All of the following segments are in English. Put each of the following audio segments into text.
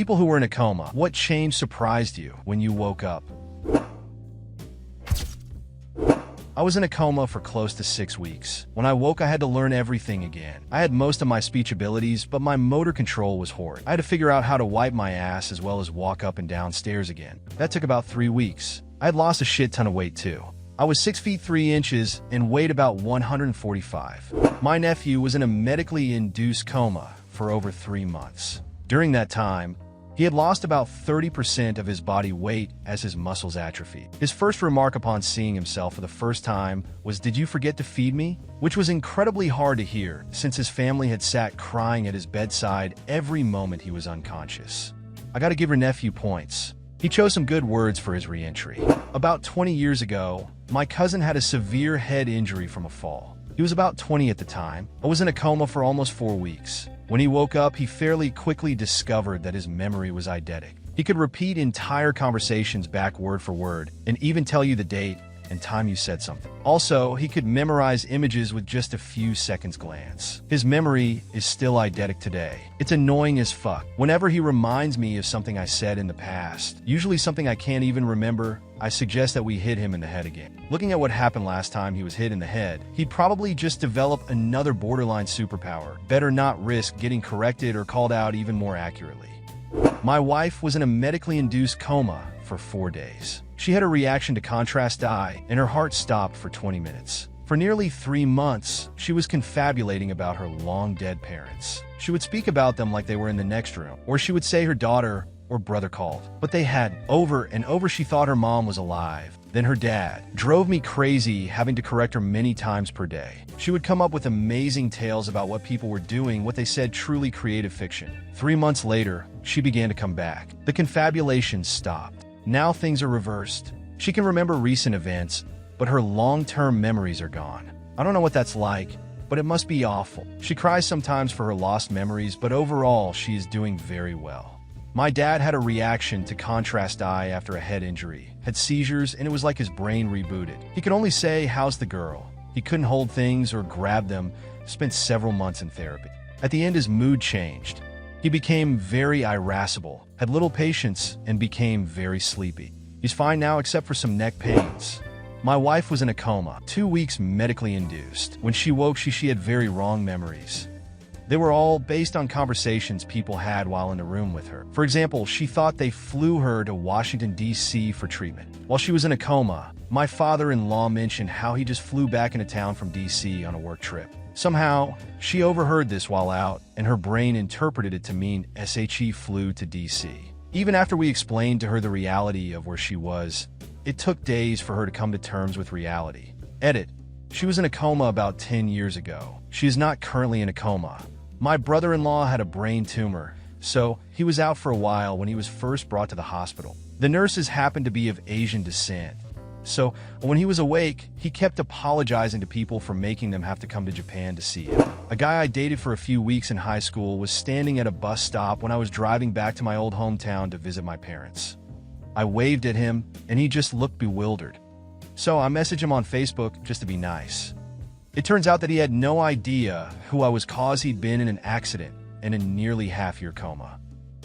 People who were in a coma. What change surprised you when you woke up? I was in a coma for close to 6 weeks. When I woke, I had to learn everything again. I had most of my speech abilities, but my motor control was horrid. I had to figure out how to wipe my ass as well as walk up and down stairs again. That took about 3 weeks. I had lost a shit ton of weight too. I was 6 feet 3 inches and weighed about 145. My nephew was in a medically induced coma for over 3 months. During that time, he had lost about 30% of his body weight as his muscles atrophied. His first remark upon seeing himself for the first time was, "Did you forget to feed me?" Which was incredibly hard to hear since his family had sat crying at his bedside every moment he was unconscious. I gotta give your nephew points. He chose some good words for his re-entry. About 20 years ago, my cousin had a severe head injury from a fall. He was about 20 at the time. I was in a coma for almost 4 weeks. When he woke up, he fairly quickly discovered that his memory was eidetic. He could repeat entire conversations back word for word, and even tell you the date and time you said something. Also, he could memorize images with just a few seconds glance. His memory is still eidetic today. It's annoying as fuck. Whenever he reminds me of something I said in the past, usually something I can't even remember, I suggest that we hit him in the head again. Looking at what happened last time he was hit in the head, he'd probably just develop another borderline superpower. Better not risk getting corrected or called out even more accurately. My wife was in a medically induced coma for 4 days. She had a reaction to contrast dye, and her heart stopped for 20 minutes. For nearly 3 months, she was confabulating about her long-dead parents. She would speak about them like they were in the next room, or she would say her daughter or brother called. But they had. Over and over she thought her mom was alive. Then her dad. Drove me crazy having to correct her many times per day. She would come up with amazing tales about what people were doing, what they said truly creative fiction. 3 months later, she began to come back. The confabulation stopped. Now things are reversed. She can remember recent events, but her long-term memories are gone. I don't know what that's like, but it must be awful. She cries sometimes for her lost memories, but overall, she is doing very well. My dad had a reaction to contrast dye after a head injury, had seizures, and it was like his brain rebooted. He could only say, "How's the girl?" He couldn't hold things or grab them, spent several months in therapy. At the end, his mood changed. He became very irascible, had little patience, and became very sleepy. He's fine now except for some neck pains. My wife was in a coma, 2 weeks medically induced. When she woke, she had very wrong memories. They were all based on conversations people had while in the room with her. For example, she thought they flew her to Washington, D.C. for treatment. While she was in a coma, my father-in-law mentioned how he just flew back into town from D.C. on a work trip. Somehow, she overheard this while out, and her brain interpreted it to mean SHE flew to D.C. Even after we explained to her the reality of where she was, it took days for her to come to terms with reality. Edit. She was in a coma about 10 years ago. She is not currently in a coma. My brother-in-law had a brain tumor, so he was out for a while when he was first brought to the hospital. The nurses happened to be of Asian descent. So, when he was awake, he kept apologizing to people for making them have to come to Japan to see him. A guy I dated for a few weeks in high school was standing at a bus stop when I was driving back to my old hometown to visit my parents. I waved at him, and he just looked bewildered. So I messaged him on Facebook just to be nice. It turns out that he had no idea who I was cause he'd been in an accident and in nearly half-year coma.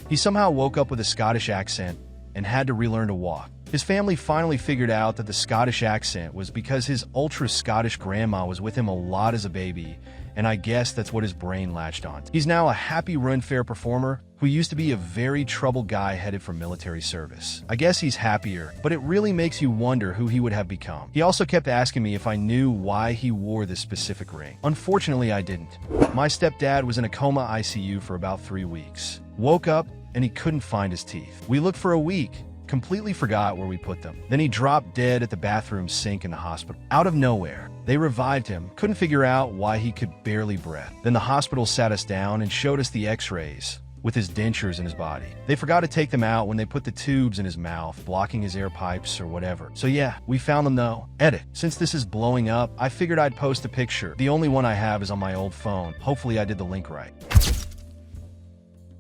He somehow woke up with a Scottish accent and had to relearn to walk. His family finally figured out that the Scottish accent was because his ultra-Scottish grandma was with him a lot as a baby, and I guess that's what his brain latched on. He's now a happy run-fair performer who used to be a very troubled guy headed for military service. I guess he's happier, but it really makes you wonder who he would have become. He also kept asking me if I knew why he wore this specific ring. Unfortunately, I didn't. My stepdad was in a coma ICU for about 3 weeks. Woke up, and he couldn't find his teeth. We looked for a week, completely forgot where we put them. Then he dropped dead at the bathroom sink in the hospital. Out of nowhere, they revived him, couldn't figure out why he could barely breathe. Then the hospital sat us down and showed us the x-rays with his dentures in his body. They forgot to take them out when they put the tubes in his mouth, blocking his air pipes or whatever. So yeah, we found them though. Edit. Since this is blowing up, I figured I'd post a picture. The only one I have is on my old phone. Hopefully I did the link right.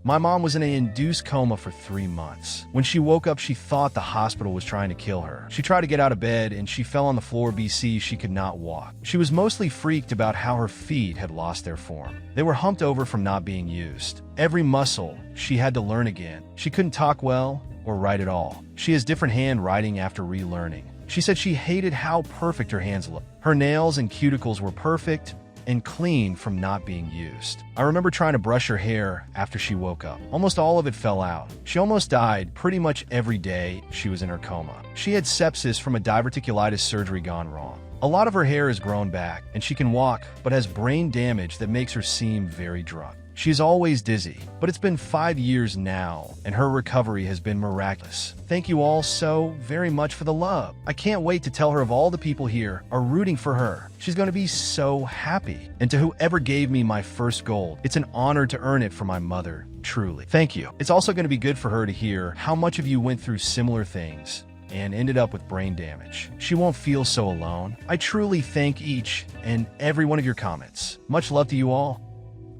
My mom was in an induced coma for 3 months. When she woke up, she thought the hospital was trying to kill her. She tried to get out of bed and she fell on the floor BC. She could not walk. She was mostly freaked about how her feet had lost their form. They were humped over from not being used. Every muscle she had to learn again. She couldn't talk well or write at all. She has different handwriting after relearning. She said she hated how perfect her hands looked. Her nails and cuticles were perfect and clean from not being used. I remember trying to brush her hair after she woke up. Almost all of it fell out. She almost died pretty much every day she was in her coma. She had sepsis from a diverticulitis surgery gone wrong. A lot of her hair has grown back, and she can walk, but has brain damage that makes her seem very drunk. She's always dizzy, but it's been 5 years now, and her recovery has been miraculous. Thank you all so very much for the love. I can't wait to tell her of all the people here are rooting for her. She's going to be so happy. And to whoever gave me my first gold, it's an honor to earn it for my mother, truly. Thank you. It's also going to be good for her to hear how much of you went through similar things and ended up with brain damage. She won't feel so alone. I truly thank each and every one of your comments. Much love to you all.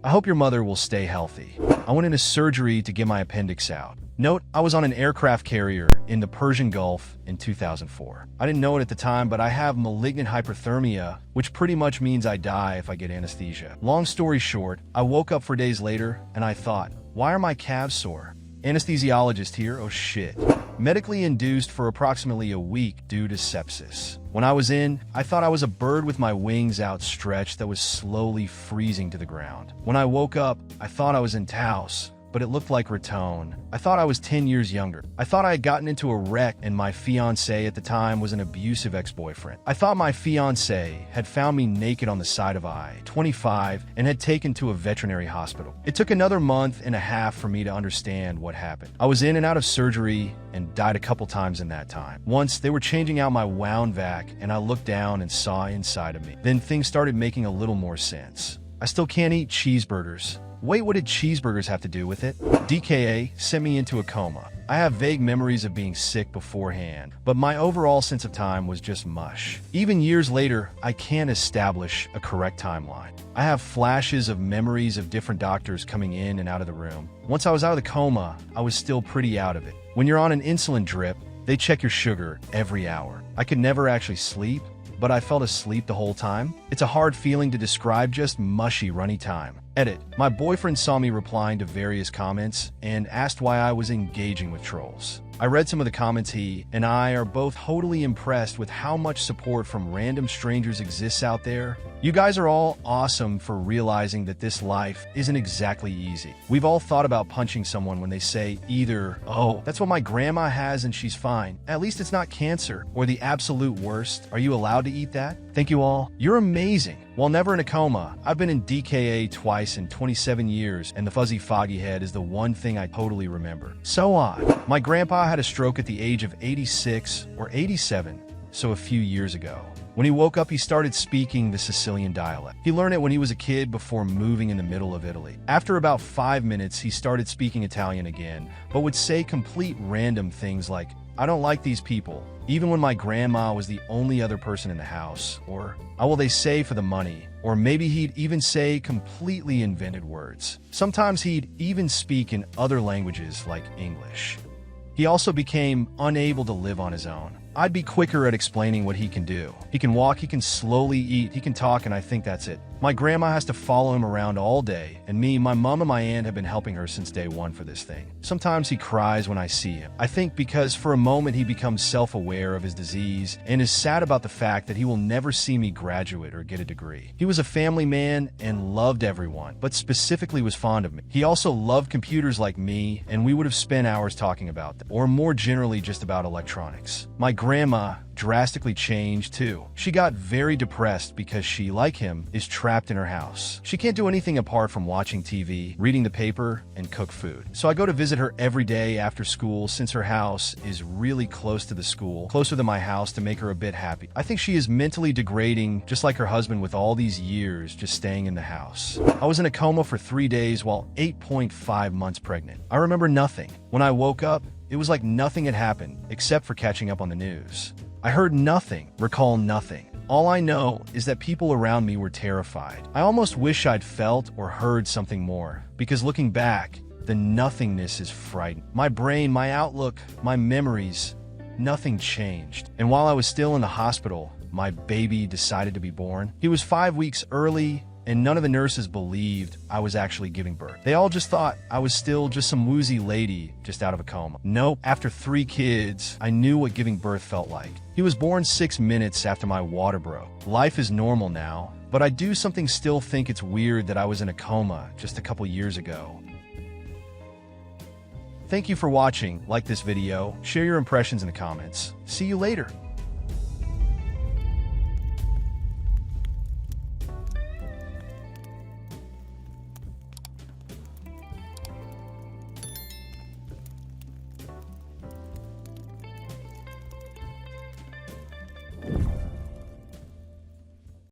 I hope your mother will stay healthy. I went into surgery to get my appendix out. Note, I was on an aircraft carrier in the Persian Gulf in 2004. I didn't know it at the time, but I have malignant hyperthermia, which pretty much means I die if I get anesthesia. Long story short, I woke up 4 days later and I thought, why are my calves sore? Anesthesiologist here, oh shit. Medically induced for approximately a week due to sepsis. When I was in, I thought I was a bird with my wings outstretched that was slowly freezing to the ground. When I woke up, I thought I was in Taos, but it looked like Raton. I thought I was 10 years younger. I thought I had gotten into a wreck and my fiancé at the time was an abusive ex-boyfriend. I thought my fiancé had found me naked on the side of I-25 and had taken to a veterinary hospital. It took another month and a half for me to understand what happened. I was in and out of surgery and died a couple times in that time. Once, they were changing out my wound vac and I looked down and saw inside of me. Then things started making a little more sense. I still can't eat cheeseburgers. Wait, what did cheeseburgers have to do with it? DKA sent me into a coma. I have vague memories of being sick beforehand, but my overall sense of time was just mush. Even years later, I can't establish a correct timeline. I have flashes of memories of different doctors coming in and out of the room. Once I was out of the coma, I was still pretty out of it. When you're on an insulin drip, they check your sugar every hour. I could never actually sleep, but I felt asleep the whole time. It's a hard feeling to describe, just mushy, runny time. Edit. My boyfriend saw me replying to various comments and asked why I was engaging with trolls. I read some of the comments. He and I are both totally impressed with how much support from random strangers exists out there. You guys are all awesome for realizing that this life isn't exactly easy. We've all thought about punching someone when they say either, oh, that's what my grandma has and she's fine, at least it's not cancer, or the absolute worst, are you allowed to eat that? Thank you all. You're amazing. While never in a coma, I've been in DKA twice in 27 years, and the fuzzy foggy head is the one thing I totally remember. So odd. My grandpa had a stroke at the age of 86 or 87, so a few years ago. When he woke up, he started speaking the Sicilian dialect. He learned it when he was a kid before moving in the middle of Italy. After about 5 minutes, he started speaking Italian again, but would say complete random things like, I don't like these people, even when my grandma was the only other person in the house, or, how will they say for the money? Or maybe he'd even say completely invented words. Sometimes he'd even speak in other languages like English. He also became unable to live on his own. I'd be quicker at explaining what he can do. He can walk, he can slowly eat, he can talk, and I think that's it. My grandma has to follow him around all day, and me, my mom, and my aunt have been helping her since day one for this thing. Sometimes he cries when I see him. I think because for a moment he becomes self-aware of his disease and is sad about the fact that he will never see me graduate or get a degree. He was a family man and loved everyone, but specifically was fond of me. He also loved computers like me, and we would have spent hours talking about them, or more generally just about electronics. My grandma drastically changed too. She got very depressed because she, like him, is trapped in her house. She can't do anything apart from watching TV, reading the paper, and cook food. So I go to visit her every day after school since her house is really close to the school, closer than my house, to make her a bit happy. I think she is mentally degrading, just like her husband with all these years just staying in the house. I was in a coma for 3 days while 8.5 months pregnant. I remember nothing. When I woke up, it was like nothing had happened, except for catching up on the news. I heard nothing, recall nothing. All I know is that people around me were terrified. I almost wish I'd felt or heard something more, because looking back, The nothingness is frightening. My brain, my outlook, my memories, nothing changed. And while I was still in the hospital, my baby decided to be born. He was 5 weeks early, and none of the nurses believed I was actually giving birth. They all just thought I was still just some woozy lady just out of a coma. Nope. After 3 kids, I knew what giving birth felt like. He was born 6 minutes after my water broke. Life is normal now, but I do something still think it's weird that I was in a coma just a couple years ago. Thank you for watching. Like this video, share your impressions in the comments. See you later.